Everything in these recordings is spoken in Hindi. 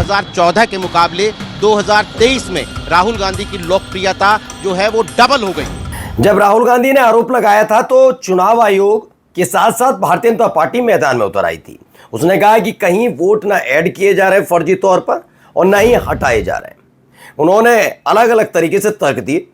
2014 के मुकाबले 2023 में राहुल गांधी की लोकप्रियता जो है वो डबल हो गई। जब राहुल गांधी ने आरोप लगाया था तो चुनाव आयोग के साथ साथ भारतीय जनता पार्टी मैदान में उतर आई थी। उसने कहा कि कहीं वोट ना ऐड किए जा रहे फर्जी तौर पर और ना ही हटाए जा रहे हैं। उन्होंने अलग अलग तरीके से तर्क दिए।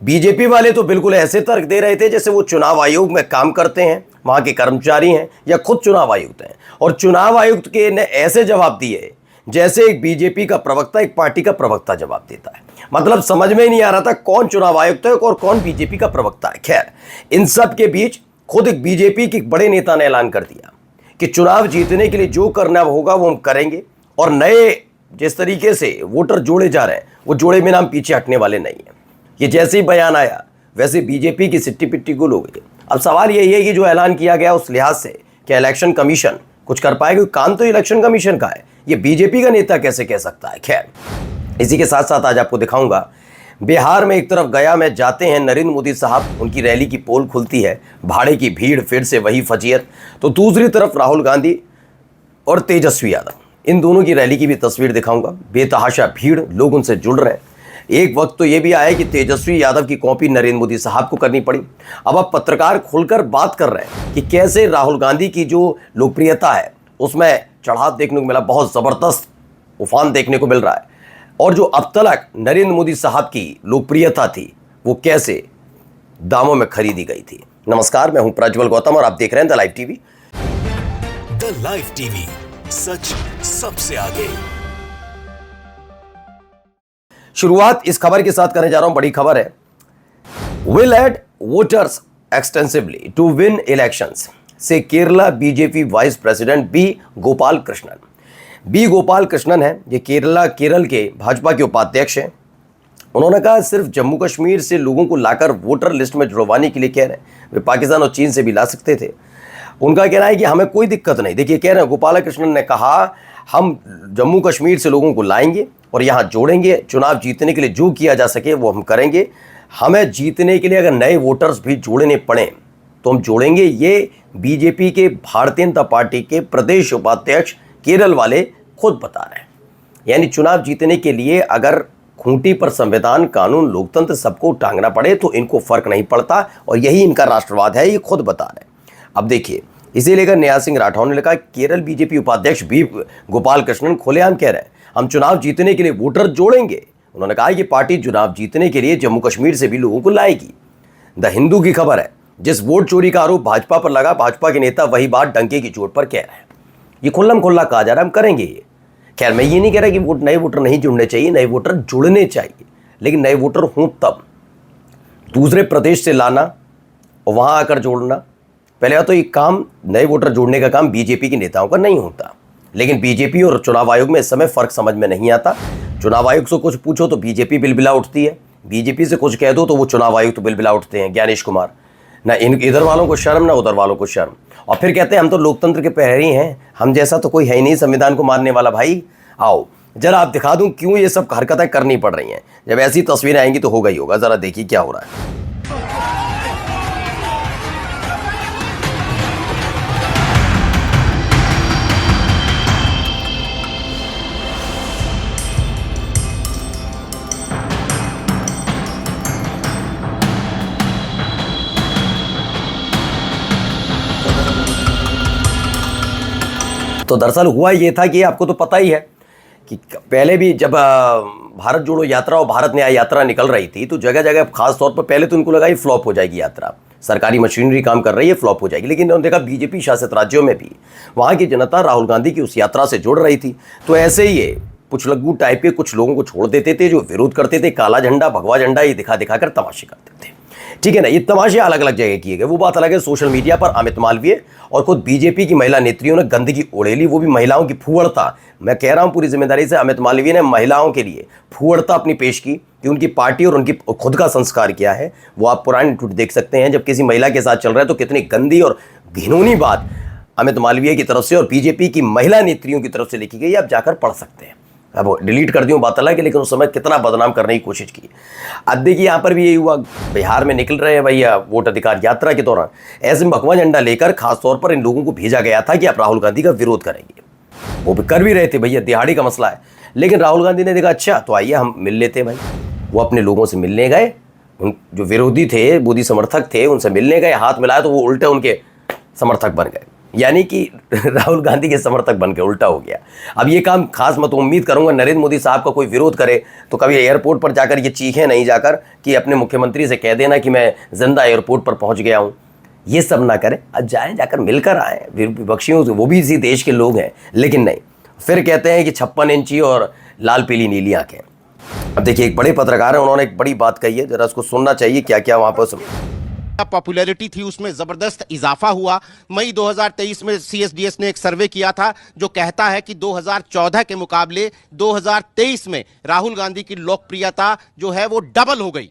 बीजेपी वाले तो बिल्कुल ऐसे तर्क दे रहे थे जैसे वो चुनाव आयोग में काम करते हैं, वहां के कर्मचारी हैं या खुद चुनाव आयुक्त हैं, और चुनाव आयुक्त के ने ऐसे जवाब दिए जैसे एक बीजेपी का प्रवक्ता एक पार्टी का प्रवक्ता जवाब देता है। मतलब समझ में ही नहीं आ रहा था कौन चुनाव आयुक्त है और कौन बीजेपी का प्रवक्ता है। खैर, इन सब के बीच खुद एक बीजेपी के बड़े नेता ने ऐलान कर दिया कि चुनाव जीतने के लिए जो करना होगा वो हम करेंगे, और नए जिस तरीके से वोटर जोड़े जा रहे हैं वो जोड़े में नाम पीछे हटने वाले नहीं है। ये जैसे ही बयान आया वैसे बीजेपी की सिट्टी पिट्टी गुल हो गई। अब सवाल यही है कि जो ऐलान किया गया उस लिहाज से क्या इलेक्शन कमीशन कुछ कर पाएगा? काम तो इलेक्शन कमीशन का है, ये बीजेपी का नेता कैसे कह सकता है। खैर, इसी के साथ साथ आज आपको दिखाऊंगा बिहार में एक तरफ गया में जाते हैं नरेंद्र मोदी साहब, उनकी रैली की पोल खुलती है, भाड़े की भीड़, फिर से वही फजीयत। तो दूसरी तरफ राहुल गांधी और तेजस्वी यादव, इन दोनों की रैली की भी तस्वीर दिखाऊंगा। बेतहाशा भीड़, लोग उनसे जुड़ रहे हैं। एक वक्त तो ये भी आया कि तेजस्वी यादव की कॉपी नरेंद्र मोदी साहब को करनी पड़ी। अब पत्रकार खुलकर बात कर रहे हैं कि कैसे राहुल गांधी की जो लोकप्रियता है उसमें चढ़ाव देखने को मिला, बहुत ज़बरदस्त उफान देखने को मिल रहा है, और जो अब तक नरेंद्र मोदी साहब की लोकप्रियता थी वो कैसे दामों में खरीदी गई थी। नमस्कार, मैं हूं प्रज्वल गौतम और आप देख रहे हैं the live TV. The live TV, सच सबसे आगे। शुरुआत इस खबर के साथ करने जा रहा हूं, बड़ी खबर है। Will add voters extensively to win elections से Kerala BJP vice president B Gopal Krishnan. B Gopal Krishnan है, ये केरल के भाजपा के उपाध्यक्ष हैं। उन्होंने कहा सिर्फ जम्मू कश्मीर से लोगों को लाकर वोटर लिस्ट में जुड़वाने के लिए कह रहे हैं, वे पाकिस्तान और चीन से भी ला सकते थे। उनका कहना है कि हमें कोई दिक्कत नहीं। देखिए, कह रहे हैं गोपाल कृष्णन ने कहा हम जम्मू कश्मीर से लोगों को लाएंगे और यहाँ जोड़ेंगे, चुनाव जीतने के लिए जो किया जा सके वो हम करेंगे। हमें जीतने के लिए अगर नए वोटर्स भी जोड़ने पड़े तो हम जोड़ेंगे। ये बीजेपी के भारतीय जनता पार्टी के प्रदेश उपाध्यक्ष केरल वाले खुद बता रहे हैं। यानी चुनाव जीतने के लिए अगर खूंटी पर संविधान, कानून, लोकतंत्र सबको टांगना पड़े तो इनको फर्क नहीं पड़ता, और यही इनका राष्ट्रवाद है, ये खुद बता रहे हैं। अब देखिए, इसे लेकर न्याय सिंह राठौर ने लिखा केरल बीजेपी उपाध्यक्ष बी गोपाल कृष्णन खुलेआम कह रहे हैं हम चुनाव जीतने के लिए वोटर जोड़ेंगे। उन्होंने कहा कि पार्टी चुनाव जीतने के लिए जम्मू कश्मीर से भी लोगों को लाएगी। द हिंदू की खबर है, जिस वोट चोरी का आरोप भाजपा पर लगा, भाजपा के नेता वही बात डंके की चोट पर कह रहे हैं। ये खुल्लम खुल्ला कहा जा रहा है हम करेंगे ये। खैर, मैं ये नहीं कह रहा कि नए वोटर नहीं जुड़ने चाहिए, नए वोटर जुड़ने चाहिए, लेकिन नए वोटर हों तब। दूसरे प्रदेश से लाना और वहां आकर जोड़ना, पहले तो ये काम, नए वोटर जोड़ने का काम बीजेपी के नेताओं का नहीं होता। लेकिन बीजेपी और चुनाव आयोग में इस समय फर्क समझ में नहीं आता। चुनाव आयोग से कुछ पूछो तो बीजेपी बिलबिला उठती है, बीजेपी से कुछ कह दो तो वो चुनाव आयोग तो बिलबिला उठते हैं। ज्ञानेश कुमार, ना इधर वालों को शर्म ना उधर वालों को शर्म, और फिर कहते हैं हम तो लोकतंत्र के प्रहरी हैं, हम जैसा तो कोई है ही नहीं संविधान को मानने वाला। भाई आओ जरा आप दिखा दूं क्यों ये सब हरकतें करनी पड़ रही हैं। जब ऐसी तस्वीरें आएंगी तो होगा ही होगा। जरा देखिए क्या हो रहा है। तो दरअसल हुआ ये था कि आपको तो पता ही है कि पहले भी जब भारत जोड़ो यात्रा और भारत न्याय यात्रा निकल रही थी तो जगह जगह खास तौर पर पहले तो उनको लगा ये फ्लॉप हो जाएगी यात्रा, सरकारी मशीनरी काम कर रही है, फ्लॉप हो जाएगी। लेकिन उन्होंने देखा बीजेपी शासित राज्यों में भी वहाँ की जनता राहुल गांधी की उस यात्रा से जुड़ रही थी। तो ऐसे ही ये पुछलग्गू टाइप के कुछ लोगों को छोड़ देते थे जो विरोध करते थे, काला झंडा, भगवा झंडा ये दिखा दिखा कर तमाशे करते थे। ठीक है ना, ये तमाशे अलग अलग जगह किए गए, वो बात अलग है। सोशल मीडिया पर अमित मालवीय और खुद बीजेपी की महिला नेत्रियों ने गंदगी उड़ेली, वो भी महिलाओं की फूहड़ता। मैं कह रहा हूं पूरी जिम्मेदारी से, अमित मालवीय ने महिलाओं के लिए फूहड़ता अपनी पेश की कि उनकी पार्टी और उनकी खुद का संस्कार क्या है। वो आप पुराने ट्वीट देख सकते हैं, जब किसी महिला के साथ चल रहा है तो कितनी गंदी और घिनौनी बात अमित मालवीय की तरफ से और बीजेपी की महिला नेत्रियों की तरफ से लिखी गई, आप जाकर पढ़ सकते हैं। अब डिलीट कर दियो बात अलग है, लेकिन उस समय कितना बदनाम करने की कोशिश की। अब देखिए यहाँ पर भी यही हुआ, बिहार में निकल रहे हैं भैया वोट अधिकार यात्रा के दौरान ऐसे भगवा झंडा लेकर खासतौर पर इन लोगों को भेजा गया था कि आप राहुल गांधी का विरोध करेंगे। वो भी कर भी रहे थे, भैया दिहाड़ी का मसला है। लेकिन राहुल गांधी ने देखा अच्छा तो आइए हम मिल लेते हैं भाई। वो अपने लोगों से मिलने गए, उन जो विरोधी थे, मोदी समर्थक थे, उनसे मिलने गए, हाथ मिलाया तो वो उल्टे उनके समर्थक बन गए, यानी कि राहुल गांधी के समर्थक बन के उल्टा हो गया। अब ये काम खास मैं तो उम्मीद करूंगा नरेंद्र मोदी साहब का कोई विरोध करे तो कभी एयरपोर्ट पर जाकर ये चीखें नहीं जाकर कि अपने मुख्यमंत्री से कह देना कि मैं जिंदा एयरपोर्ट पर पहुंच गया हूं, ये सब ना करें। अब जाएं, जाकर मिलकर आए विपक्षियों से, वो भी इसी देश के लोग हैं। लेकिन नहीं, फिर कहते हैं कि 56 इंची और लाल पीली नीली आंखें। अब देखिए एक बड़े पत्रकार हैं, उन्होंने एक बड़ी बात कही है, जरा उसको सुनना चाहिए क्या क्या वहां पर पॉपुलैरिटी थी उसमें जबरदस्त इजाफा हुआ। मई 2023 में सीएसडीएस ने एक सर्वे किया था जो कहता है कि 2014 के मुकाबले 2023 में राहुल गांधी की लोकप्रियता जो है वो डबल हो गई।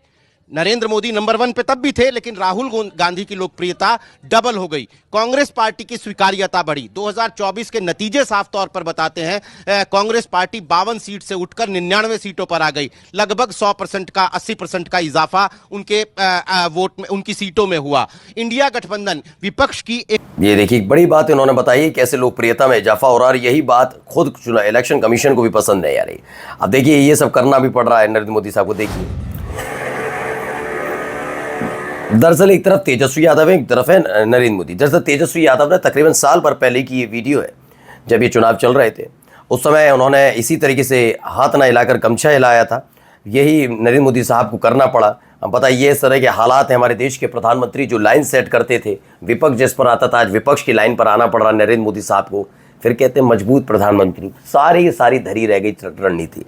नरेंद्र मोदी नंबर 1 पे तब भी थे, लेकिन राहुल गांधी की लोकप्रियता डबल हो गई। कांग्रेस पार्टी की स्वीकार्यता बढ़ी। 2024 के नतीजे साफ तौर पर बताते हैं, कांग्रेस पार्टी 52 सीट से उठकर 99 सीटों पर आ गई। लगभग 100% का 80% का इजाफा उनके वोट में, उनकी सीटों में हुआ। इंडिया गठबंधन विपक्ष की ये देखिए एक बड़ी बात इन्होंने बताई कैसे लोकप्रियता में इजाफा हो रहा है। यही बात खुद इलेक्शन कमीशन को भी पसंद नहीं आ रही। अब देखिए ये सब करना भी पड़ रहा है नरेंद्र मोदी साहब को। देखिए दरअसल एक तरफ तेजस्वी यादव है, एक तरफ है नरेंद्र मोदी। दरअसल तेजस्वी यादव ने तकरीबन साल भर पहले की ये वीडियो है, जब ये चुनाव चल रहे थे उस समय उन्होंने इसी तरीके से हाथ ना हिलाकर गमछा हिलाया था। यही नरेंद्र मोदी साहब को करना पड़ा। अब बताइए इस तरह के हालात हैं हमारे देश के प्रधानमंत्री जो लाइन सेट करते थे, विपक्ष जिस पर आता था, आज विपक्ष की लाइन पर आना पड़ रहा नरेंद्र मोदी साहब को। फिर कहते हैं मजबूत प्रधानमंत्री, सारी सारी धरी रह गई रणनीति।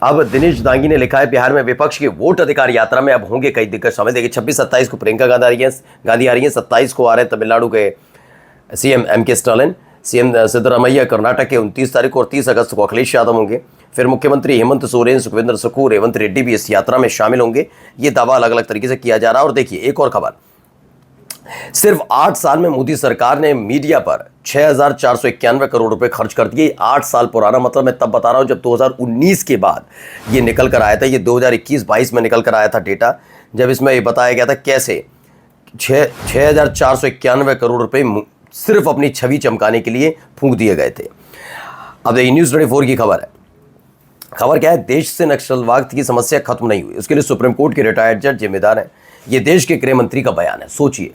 अब दिनेश दांगी ने लिखा है बिहार में विपक्ष की वोट अधिकार यात्रा में अब होंगे कई दिग्गज शामिल। देखिए 26-27 को प्रियंका गांधी आ रही हैं, 27 को आ रहे हैं तमिलनाडु के CM MK Stalin, CM Siddaramaiah Karnataka के 29 तारीख को, और 30 अगस्त को अखिलेश यादव होंगे। फिर मुख्यमंत्री हेमंत सोरेन, सुखविंदर सुक्खू, रेवंत रेड्डी भी इस यात्रा में शामिल होंगे। ये दावा अलग अलग तरीके से किया जा रहा है। और देखिए एक और खबर, सिर्फ 8 साल में मोदी सरकार ने मीडिया पर 6,491 करोड़ रुपए खर्च कर दिए। 8 साल पुराना, मतलब मैं तब बता रहा हूं जब 2019 के बाद ये निकल कर आया था। ये 2021-22 में निकल कर आया था डेटा, जब इसमें ये बताया गया था कैसे 6,491 करोड़ रुपए सिर्फ अपनी छवि चमकाने के लिए फूंक दिए गए थे। अब देखिए न्यूज़ 24 की खबर है। खबर क्या है, देश से नक्सलवाद की समस्या खत्म नहीं हुई, उसके लिए सुप्रीम कोर्ट के रिटायर्ड जज जिम्मेदार हैं। ये देश के गृह मंत्री का बयान है। सोचिए,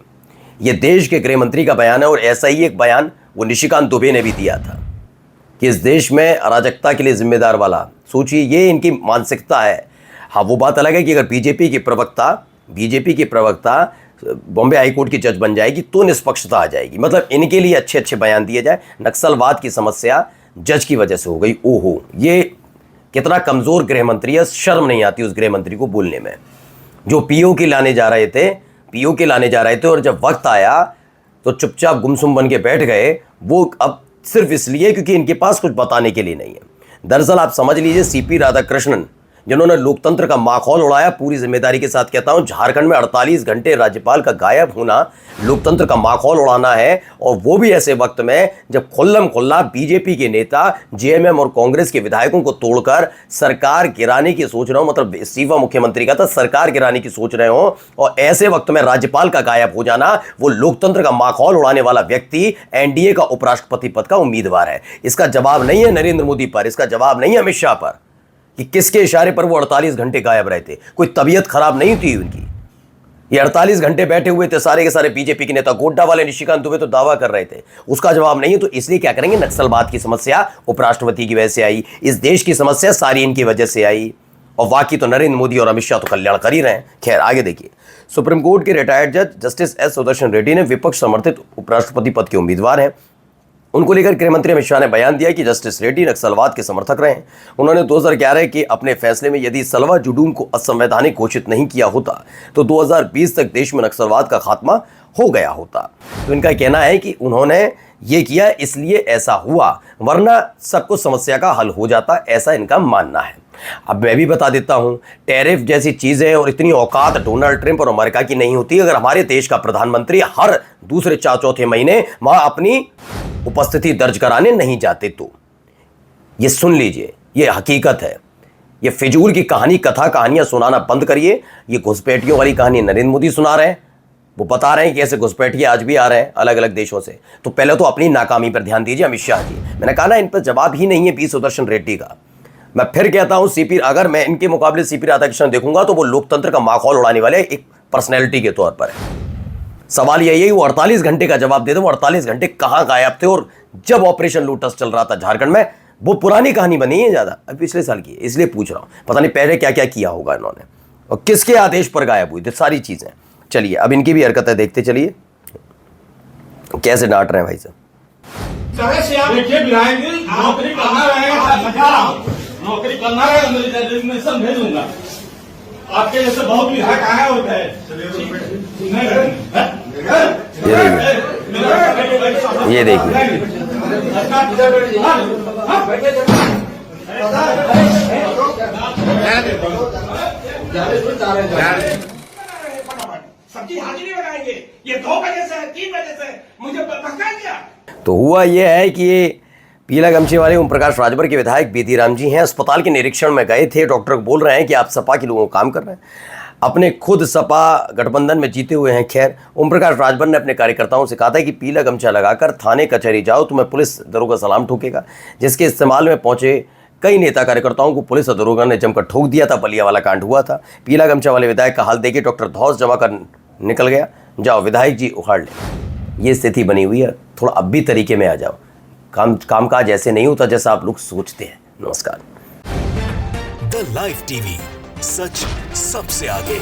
ये देश के गृह मंत्री का बयान है, और ऐसा ही एक बयान वो निशिकांत दुबे ने भी दिया था कि इस देश में अराजकता के लिए जिम्मेदार वाला। सोचिए ये इनकी मानसिकता है। हाँ वो बात अलग है कि अगर बीजेपी की प्रवक्ता बॉम्बे हाईकोर्ट की जज बन जाएगी तो निष्पक्षता आ जाएगी। मतलब इनके लिए अच्छे अच्छे बयान दिए जाए। नक्सलवाद की समस्या जज की वजह से हो गई। ओहो, ये कितना कमजोर गृह मंत्री है। शर्म नहीं आती उस गृह मंत्री को बोलने में, जो पीओके लाने जा रहे थे, और जब वक्त आया तो चुपचाप गुमसुम बन के बैठ गए। वो अब सिर्फ इसलिए क्योंकि इनके पास कुछ बताने के लिए नहीं है। दरअसल आप समझ लीजिए सीपी राधाकृष्णन, जिन्होंने लोकतंत्र का माखौल उड़ाया, पूरी जिम्मेदारी के साथ कहता हूं, झारखंड में 48 घंटे राज्यपाल का गायब होना लोकतंत्र का माखौल उड़ाना है। और वो भी ऐसे वक्त में जब खुल्लम खुल्ला बीजेपी के नेता जेएमएम और कांग्रेस के विधायकों को तोड़कर सरकार गिराने की सोच रहे हो, मतलब इस्तीफा मुख्यमंत्री का था, सरकार गिराने की सोच रहे हो, और ऐसे वक्त में राज्यपाल का गायब हो जाना, वो लोकतंत्र का माखौल उड़ाने वाला व्यक्ति एनडीए का उपराष्ट्रपति पद का उम्मीदवार है। इसका जवाब नहीं है नरेंद्र मोदी पर, इसका जवाब नहीं है अमित शाह पर कि किसके इशारे पर वो 48 घंटे गायब रहे थे। कोई तबीयत खराब नहीं थी उनकी, ये 48 घंटे बैठे हुए थे सारे के सारे बीजेपी के नेता। गोड्डा वाले निशिकांत दुबे तो दावा कर रहे थे, उसका जवाब नहीं है। तो इसलिए क्या करेंगे, नक्सलवाद की समस्या उपराष्ट्रपति की वजह से आई, इस देश की समस्या सारी इनकी वजह से आई, और बाकी तो नरेंद्र मोदी और अमित शाह तो कल्याण कर ही रहे हैं। खैर आगे देखिए, सुप्रीम कोर्ट के रिटायर्ड जज जस्टिस एस सुदर्शन रेड्डी ने विपक्ष समर्थित उपराष्ट्रपति पद के उम्मीदवार हैं। उनको लेकर गृह मंत्री अमित शाह ने बयान दिया कि जस्टिस रेड्डी नक्सलवाद के समर्थक रहे हैं। उन्होंने 2011 के अपने फैसले में यदि सलवा जुडूम को असंवैधानिक घोषित नहीं किया होता तो 2020 तक देश में नक्सलवाद का खात्मा हो गया होता। तो इनका कहना है कि उन्होंने ये किया इसलिए ऐसा हुआ, वरना सब कुछ समस्या का हल हो जाता, ऐसा इनका मानना है। अब मैं भी बता देता हूं, टैरिफ जैसी चीजें और इतनी औकात डोनाल्ड ट्रंप और अमेरिका की नहीं होती। अगर हमारे देश का प्रधानमंत्री हर दूसरे चौथे महीने वहां अपनी उपस्थिति दर्ज कराने नहीं जाते तो ये सुन लीजिए, ये हकीकत है। ये फिजूल की कहानियां सुनाना बंद करिए। ये घुसपैठियों वाली कहानी नरेंद्र मोदी सुना रहे हैं, वो बता रहे हैं कि ऐसे घुसपैठिए आज भी आ रहे हैं अलग अलग देशों से। तो पहले तो अपनी नाकामी पर ध्यान दीजिए अमित शाह जी। मैंने कहा ना, इन पर जवाब ही नहीं है बी सुदर्शन रेड्डी का। मैं फिर कहता हूं सीपी, अगर मैं इनके मुकाबले सीपी राधाकृष्णन देखूंगा तो वो लोकतंत्र का माहौल उड़ाने वाले एक पर्सनैलिटी के तौर पर है। सवाल यही है वो 48 घंटे का जवाब दे दो, 48 घंटे कहां गायब थे, और जब ऑपरेशन लोटस चल रहा था झारखंड में, वो पुरानी कहानी बनी है ज्यादा, अब पिछले साल की है, इसलिए पूछ रहा हूं। पता नहीं पहले क्या क्या किया होगा इन्होंने और किसके आदेश पर गायब हुई थी सारी चीजें। चलिए अब इनकी भी हरकतें देखते चलिए, कैसे डांट रहे हैं भाई साहब। देखिए विधायक जी, नौकरी करना रहेगा, नौकरी करना रहेगा, रेजिग्नेशन भेजूंगा। आपके जैसे बहुत विधायक आए होते हैं। ये देखिए सब्जी हाजिरी लगाएंगे, ये 2 बजे से 3 बजे से मुझे भड़काएंगे। तो हुआ यह है कि ये पीला गमछे वाले ओम प्रकाश राजभर के विधायक बेदीराम जी हैं, अस्पताल के निरीक्षण में गए थे। डॉक्टर बोल रहे हैं कि आप सपा के लोगों को काम कर रहे हैं, अपने खुद सपा गठबंधन में जीते हुए हैं। खैर, ओम प्रकाश राजभर ने अपने कार्यकर्ताओं से कहा था कि पीला गमछा लगाकर थाने कचहरी जाओ, तुम्हें पुलिस दरोगा सलाम ठोकेगा, जिसके इस्तेमाल में पहुंचे कई नेता कार्यकर्ताओं को पुलिस और दरोगा ने जमकर ठोक दिया था। बलिया वाला कांड हुआ था। पीला गमछा वाले विधायक का हाल देखिए, डॉक्टर धौस जमा कर निकल गया, जाओ विधायक जी उखाड़ ले। ये स्थिति बनी हुई है, थोड़ा अब भी तरीके में आ जाओ। कामकाज ऐसे नहीं होता जैसा आप लोग सोचते हैं। नमस्कार। द लाइव टीवी, सच सबसे आगे।